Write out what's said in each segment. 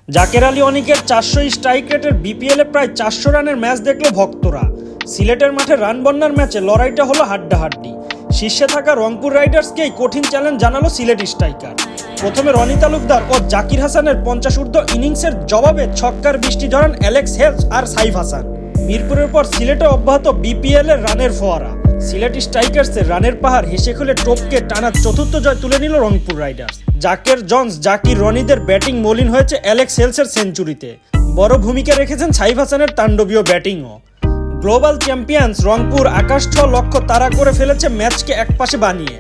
Zaker Ali অনিকের 400 strike রেটের বিপিএলে প্রায় 400 রানের ম্যাচ দেখলো ভক্তরা। সিলেটের মাঠে রান বন্যার ম্যাচে লড়াইটা হলো হাড্ডাহাড্ডি। শীর্ষে থাকা রংপুর রাইডার্সকেই কঠিন চ্যালেঞ্জ জানালো সিলেট স্ট্রাইকার। প্রথমে রনি তালুকদার ও জাকির হাসানের 50 ঊর্ধ্ব ইনিংসের জবাবে ছক্কার বৃষ্টি ঝরান অ্যালেক্স হেলস আর সাইফ হাসান। মিরপুরের পর সিলেটে অব্যাহত বিপিএল এর রানের ফোয়ারা। সিলেট স্ট্রাইকার্সের রানের পাহাড় হেসে খুলে টপকে টানা চতুর্থ জয় তুলে নিল রংপুর রাইডার্স। জাকের, জন্স, জাকির, রনিদের ব্যাটিং মলিন হয়েছে অ্যালেক্স হেলসের সেঞ্চুরিতে। বড় ভূমিকা রেখেছেন সাইফ হাসানের তাণ্ডবীয় ব্যাটিংও। গ্লোবাল চ্যাম্পিয়ন্স রংপুর আকাশ ছোঁয়া লক্ষ্য তাড়া করে ফেলেছে ম্যাচকে একপাশে বানিয়ে।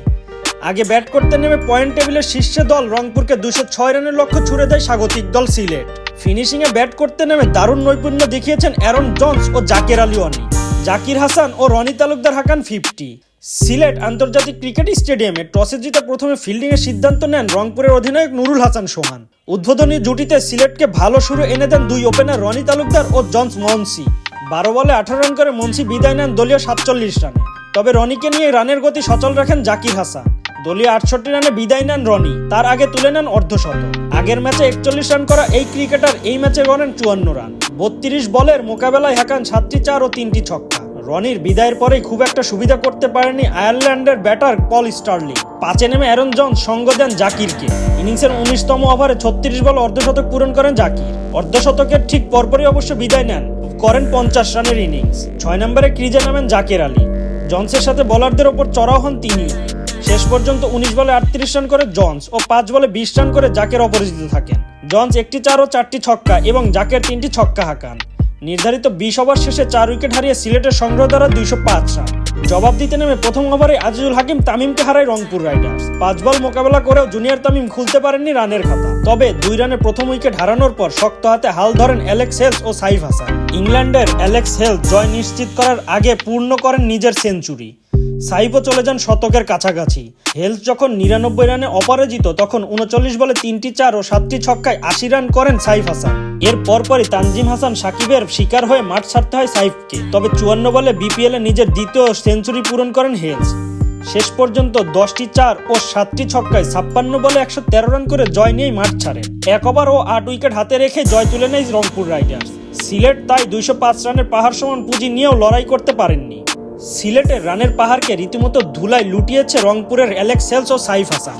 আগে ব্যাট করতে নেমে পয়েন্ট টেবিলের শীর্ষে দল রংপুরকে 206 রানের লক্ষ্য ছুড়ে দেয় স্বাগতিক দল সিলেট। ফিনিশিংয়ে ব্যাট করতে নেমে দারুণ নৈপুণ্য দেখিয়েছেন অ্যারন জন্স ও জাকের আলী অনিক। জাকির হাসান ও রনি তালুকদার হাঁকান 50। সিলেট আন্তর্জাতিক ক্রিকেট স্টেডিয়ামে টসে জিতে প্রথমে ফিল্ডিংয়ের সিদ্ধান্ত নেন রংপুরের অধিনায়ক নুরুল হাসান সোহান। উদ্বোধনী জুটিতে সিলেটকে ভালো শুরু এনে দেন দুই ওপেনার রনি তালুকদার ও জন্স মনসি। 12 বলে 18 রান করে মনসি বিদায় নেন দলীয় 47 রানে। তবে রনিকে নিয়ে রানের গতি সচল রাখেন জাকির হাসান। দলীয় 68 রানে বিদায় নেন রনি, তার আগে তুলে নেন অর্ধশতক। আগের ম্যাচে 41 রান করা এই ক্রিকেটার এই ম্যাচে গড়েন 54 রান। 32 বলের মোকাবেলায় হাঁকান 7টি 4 ও 3টি ছক্কা। রনির বিদায়ের পরেই খুব একটা সুবিধা করতে পারেনি আয়ারল্যান্ডের ব্যাটার পল স্টার্লিং। 5-এ নেমে অ্যারন জন্স সঙ্গ দেন জাকিরকে। ইনিংসের 19তম ওভারে 36 বলে অর্ধশতক পূরণ করেন জাকির। অর্ধশতকের ঠিক পরপরই অবশ্য বিদায় নেন, করেন 50 রানের ইনিংস। 6 নম্বরে ক্রিজে নামেন জাকের আলী। জন্সের সাথে বোলারদের ওপর চড়াও হন তিনি। শেষ পর্যন্ত 19 বলে 38 রান করে জন্স ও 5 বলে 20 রান করে জাকের অপরাজিত থাকেন। জন্স 1টি 4 ও 4টি ছক্কা এবং জাকের 3টি ছক্কা হাঁকান। নির্ধারিত 20 ওভার শেষে 4 উইকেট হারিয়ে সিলেটের সংগ্রহ দ্বারা 205 রান। জবাব দিতে নেমে প্রথম ওভারে আজিজুল হাকিম তামিমকে হারায় রংপুর রাইডার্স। 5 বল মোকাবেলা করেও জুনিয়র তামিম খুলতে পারেননি রানের খাতা। তবে 2 রানে প্রথম উইকেট হারানোর পর শক্ত হাতে হাল ধরেন অ্যালেক্স হেলস ও সাইফ হাসান। ইংল্যান্ডের অ্যালেক্স হেলস জয় নিশ্চিত করার আগে পূর্ণ করেন নিজের সেঞ্চুরি। সাইফও চলে যান শতকের কাছাকাছি। হেলস যখন 99 রানে অপরাজিত তখন 39 বলে 3টি 4 ও 7টি ছক্কায় 80 রান করেন সাইফ হাসান। এর পরপরই তানজিম হাসান সাকিবের শিকার হয়ে মাঠ ছাড়তে হয় সাইফকে। তবে 54 বলে বিপিএলে নিজের দ্বিতীয় সেঞ্চুরি পূরণ করেন হেলস। শেষ পর্যন্ত 10টি 4 ও 7টি ছক্কায় 56 বলে 113 রান করে জয় নিয়েই মাঠ ছাড়েন। 1 ওভার ও 8 উইকেট হাতে রেখে জয় তুলে নেয় রংপুর রাইডার্স। সিলেট তাই 205 রানের পাহাড় সমান পুঁজি নিয়েও লড়াই করতে পারেননি। সিলেটের রানের পাহাড়কে রীতিমতো ধুলায় লুটিয়েছে রংপুরের অ্যালেক্স হেলস ও সাইফ হাসান।